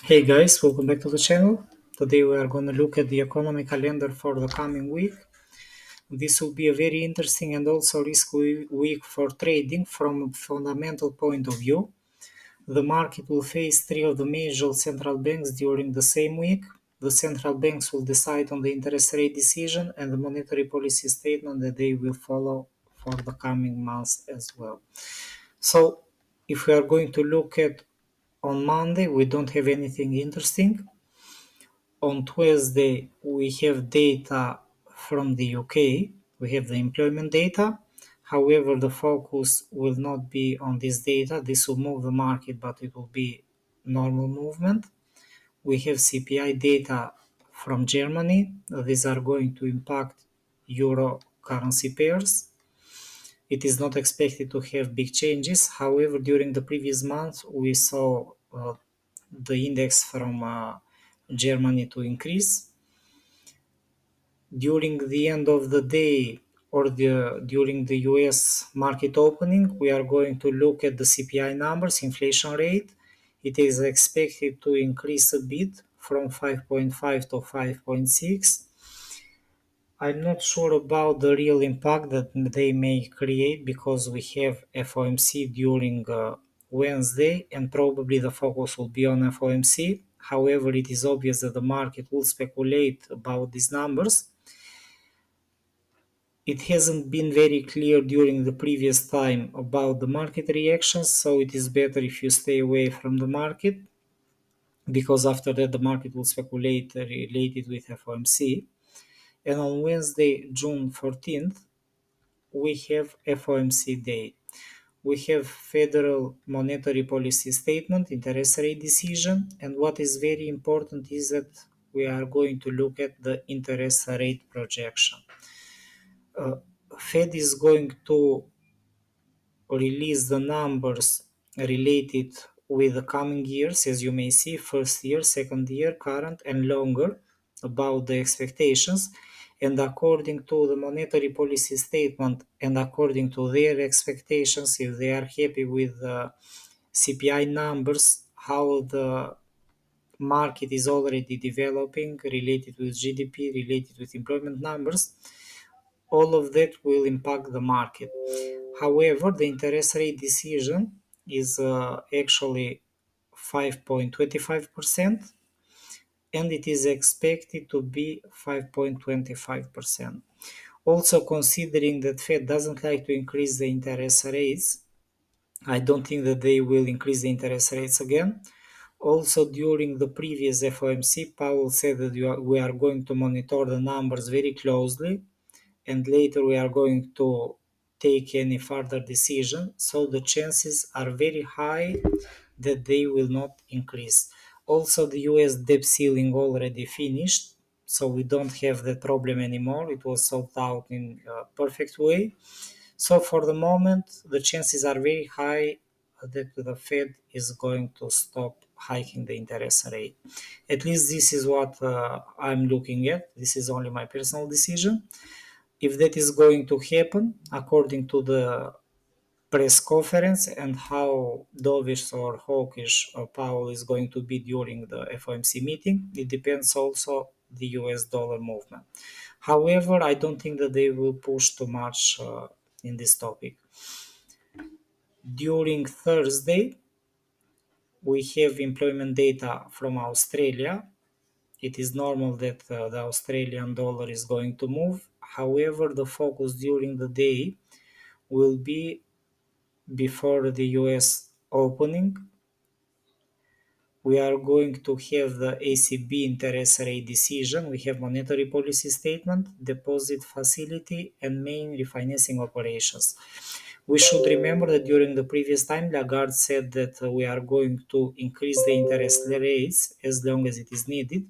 Hey guys, welcome back to the channel. Today we are going to look at the economic calendar for the coming week. This will be a very interesting and also risky week for trading from a fundamental point of view. The market will face three of the major central banks during the same week. The central banks will decide on the interest rate decision and the monetary policy statement that they will follow for the coming months as well. So, if we are going to look at on Monday, we don't have anything interesting. On Tuesday, we have data from the UK. We have the employment data. However, the focus will not be on this data. This will move the market, but it will be normal movement. We have CPI data from Germany. These are going to impact euro currency pairs. It is not expected to have big changes. However, during the previous month, we saw the index from Germany to increase. During the end of the day or during the US market opening, we are going to look at the CPI numbers, inflation rate. It is expected to increase a bit from 5.5 to 5.6. I'm not sure about the real impact that they may create because we have FOMC during Wednesday and probably the focus will be on FOMC. However, it is obvious that the market will speculate about these numbers. It hasn't been very clear during the previous time about the market reactions, so it is better if you stay away from the market because after that the market will speculate related with FOMC. And on Wednesday, June 14th, we have FOMC day. We have Federal Monetary Policy Statement, interest rate decision, and what is very important is that we are going to look at the interest rate projection. Fed is going to release the numbers related with the coming years, as you may see, first year, second year, current, and longer about the expectations. And according to the monetary policy statement and according to their expectations, if they are happy with the CPI numbers, how the market is already developing related with GDP, related with employment numbers, all of that will impact the market. However, the interest rate decision is actually 5.25% and it is expected to be 5.25%. Also considering that Fed doesn't like to increase the interest rates, I don't think that they will increase the interest rates again. Also, during the previous FOMC, Powell said that we are going to monitor the numbers very closely and later we are going to take any further decision. So the chances are very high that they will not increase. Also, the US debt ceiling already finished, so we don't have that problem anymore. It was solved out in a perfect way. So for the moment, the chances are very high that the Fed is going to stop hiking the interest rate. At least this is what I'm looking at. This is only my personal decision. If that is going to happen, according to the press conference and how dovish or hawkish Powell is going to be during the FOMC meeting, it depends also the US dollar movement. However, I don't think that they will push too much in this topic. During Thursday, we have employment data from Australia. It is normal that the Australian dollar is going to move. However, the focus during the day will be before the US opening. We are going to have the ECB interest rate decision. We have monetary policy statement, deposit facility, and main refinancing operations. We should remember that during the previous time, Lagarde said that we are going to increase the interest rates as long as it is needed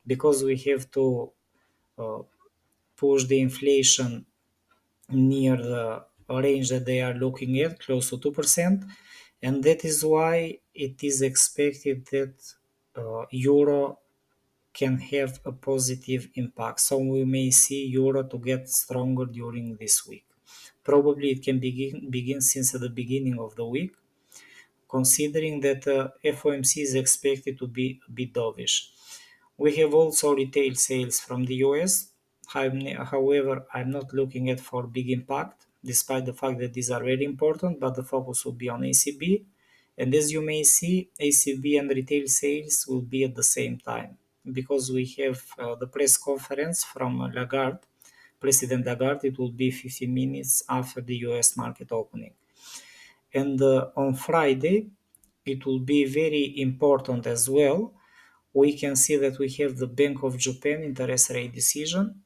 because we have to push the inflation near the range that they are looking at, close to 2%, and that is why it is expected that euro can have a positive impact. So we may see euro to get stronger during this week. Probably it can begin since the beginning of the week. considering that FOMC is expected to be a bit dovish. We have also retail sales from the US. However, I'm not looking at for big impact, despite the fact that these are very important, but the focus will be on ECB. And as you may see, ECB and retail sales will be at the same time, because we have the press conference from Lagarde, President Lagarde. It will be 15 minutes after the US market opening. And on Friday, it will be very important as well. We can see that we have the Bank of Japan interest rate decision.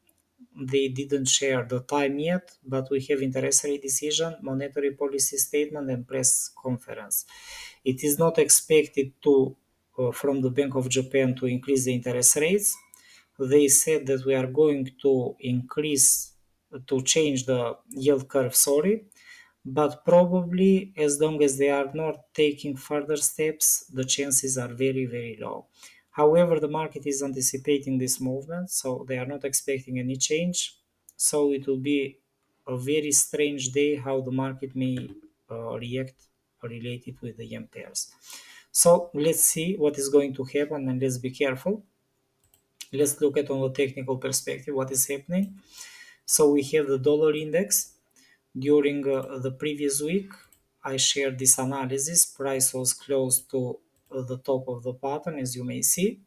They didn't share the time yet, but we have interest rate decision, monetary policy statement, and press conference. It is not expected to from the Bank of Japan to increase the interest rates. They said that we are going to change the yield curve, sorry, but probably as long as they are not taking further steps, the chances are very, very low. However, the market is anticipating this movement, so they are not expecting any change. So it will be a very strange day how the market may react related with the yen pairs. So let's see what is going to happen, and let's be careful. Let's look at on the technical perspective what is happening. So we have the dollar index. During the previous week, I shared this analysis. Price was close to the top of the pattern, as you may see.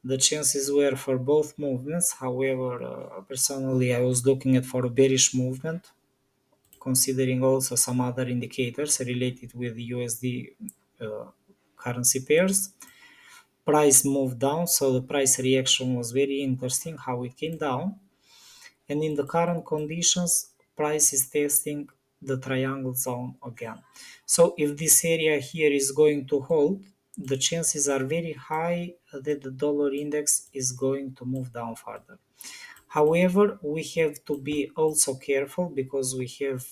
The chances were for both movements. However, personally, I was looking at for a bearish movement, considering also some other indicators related with USD currency pairs. Price moved down, so the price reaction was very interesting how it came down. And in the current conditions, price is testing the triangle zone again. So if this area here is going to hold, the chances are very high that the dollar index is going to move down further. However, we have to be also careful, because we have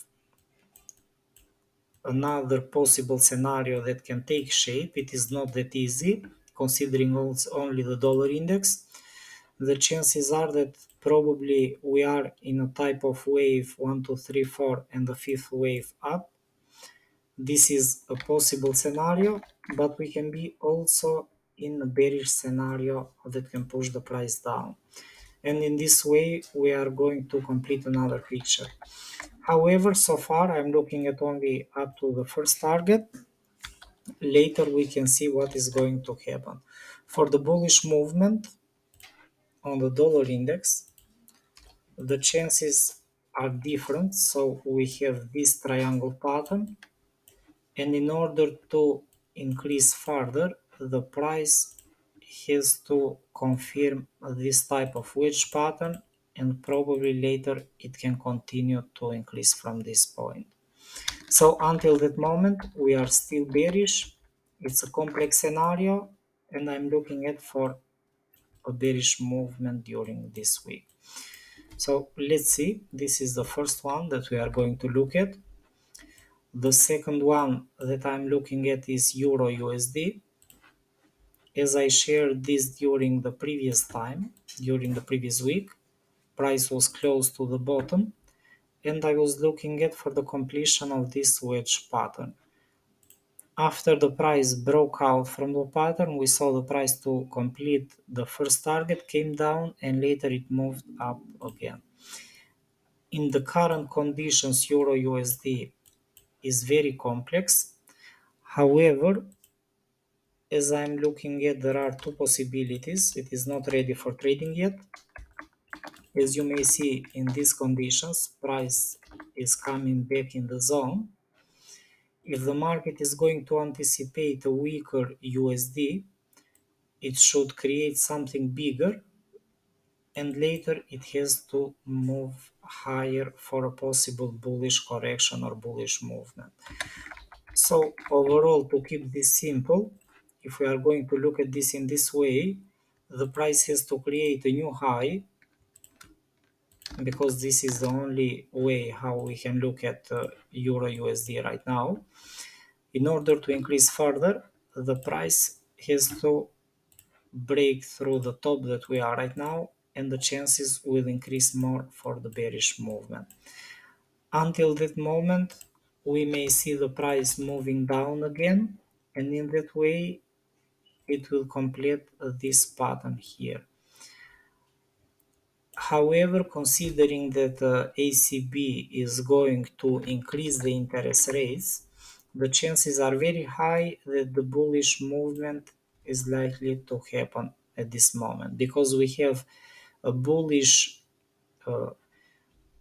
another possible scenario that can take shape. It is not that easy, considering only the dollar index. The chances are that probably we are in a type of wave 1, 2, 3, 4, and the fifth wave up. This is a possible scenario, but we can be also in a bearish scenario that can push the price down. And in this way, we are going to complete another picture. However, so far I'm looking at only up to the first target. Later we can see what is going to happen. For the bullish movement on the dollar index, the chances are different. So we have this triangle pattern, and in order to increase further, the price has to confirm this type of wedge pattern, and probably later it can continue to increase from this point. So until that moment, we are still bearish. It's a complex scenario, and I'm looking at for a bearish movement during this week. So let's see, this is the first one that we are going to look at. The second one that I'm looking at is Euro USD. As I shared this during the previous week, price was close to the bottom, and I was looking at for the completion of this wedge pattern. After the price broke out from the pattern, we saw the price to complete the first target, came down, and later it moved up again. In the current conditions, Euro USD is very complex. However, as I'm looking at, there are two possibilities. It is not ready for trading yet. As you may see, in these conditions, price is coming back in the zone. If the market is going to anticipate a weaker USD, it should create something bigger, and later it has to move higher for a possible bullish correction or bullish movement. So overall, to keep this simple, if we are going to look at this in this way, the price has to create a new high, because this is the only way how we can look at Euro USD right now. In order to increase further, the price has to break through the top that we are right now, and the chances will increase more for the bearish movement. Until that moment, we may see the price moving down again, and in that way it will complete this pattern here. However, considering that ECB is going to increase the interest rates, the chances are very high that the bullish movement is likely to happen at this moment, because we have a bullish uh,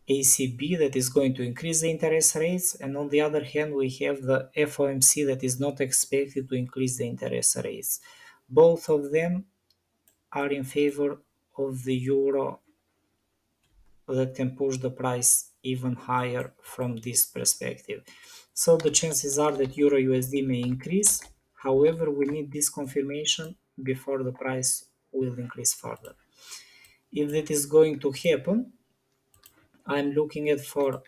ECB that is going to increase the interest rates, and on the other hand we have the FOMC that is not expected to increase the interest rates. Both of them are in favor of the euro, that can push the price even higher from this perspective. So the chances are that Euro USD may increase. However, we need this confirmation before the price will increase further. If that is going to happen, I'm looking at for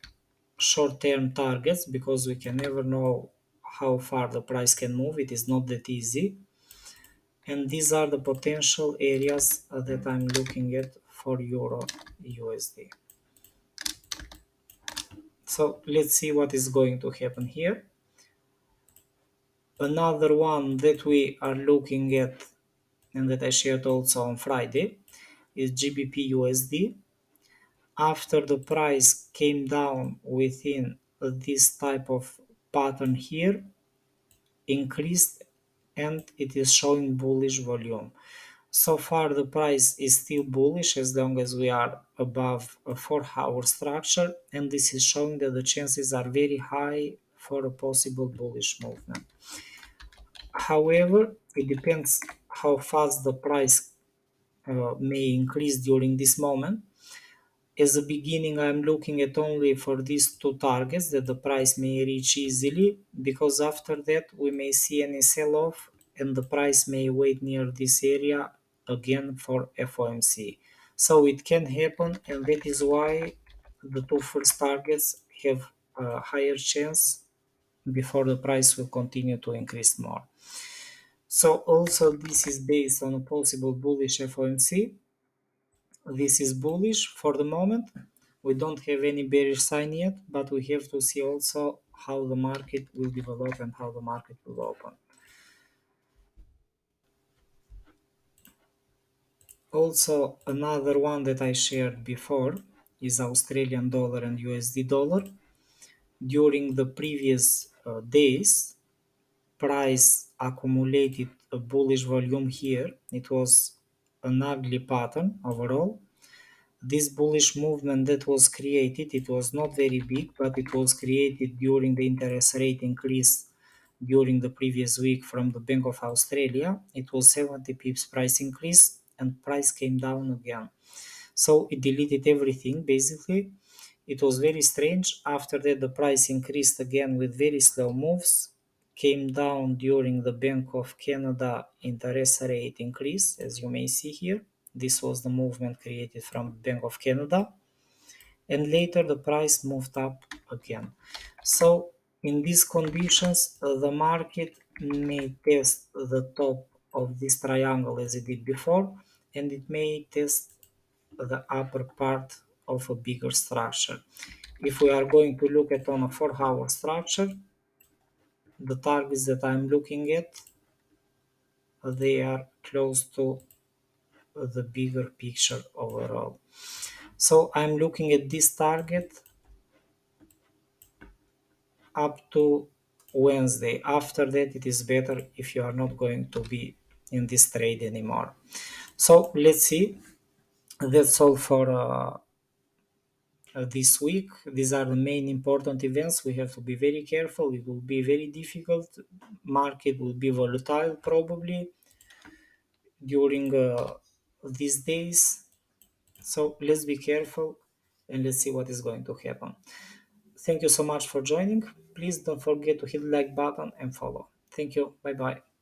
short-term targets, because we can never know how far the price can move. It is not that easy. And these are the potential areas that I'm looking at for Euro USD. So let's see what is going to happen here. Another one that we are looking at, and that I shared also on Friday, is GBPUSD. After the price came down within this type of pattern here, increased, and it is showing bullish volume. So far the price is still bullish as long as we are above a 4-hour structure, and this is showing that the chances are very high for a possible bullish movement. However, it depends how fast the price may increase during this moment. As a beginning, I'm looking at only for these two targets that the price may reach easily, because after that we may see any sell-off and the price may wait near this area again for FOMC. So it can happen, and that is why the two first targets have a higher chance before the price will continue to increase more. So also this is based on a possible bullish FOMC. This is bullish for the moment. We don't have any bearish sign yet, but we have to see also how the market will develop and how the market will open. Also, another one that I shared before is Australian dollar and USD dollar. During the previous days, price accumulated a bullish volume here. It was an ugly pattern overall. This bullish movement that was created, it was not very big, but it was created during the interest rate increase during the previous week from the Bank of Australia. It was 70 pips price increase, and price came down again. So it deleted everything basically. It was very strange. After that the price increased again with very slow moves, came down during the Bank of Canada interest rate increase, as you may see here. This was the movement created from Bank of Canada, and later the price moved up again. So in these conditions, the market may test the top of this triangle as it did before, and it may test the upper part of a bigger structure. If we are going to look at on a 4-hour structure, the targets that I'm looking at, they are close to the bigger picture overall. So I'm looking at this target up to Wednesday. After that, it is better if you are not going to be in this trade anymore. So let's see. That's all for this week. These are the main important events. We have to be very careful. It will be very difficult. Market will be volatile probably during these days. So let's be careful and let's see what is going to happen. Thank you so much for joining. Please don't forget to hit the like button and follow. Thank you. Bye bye.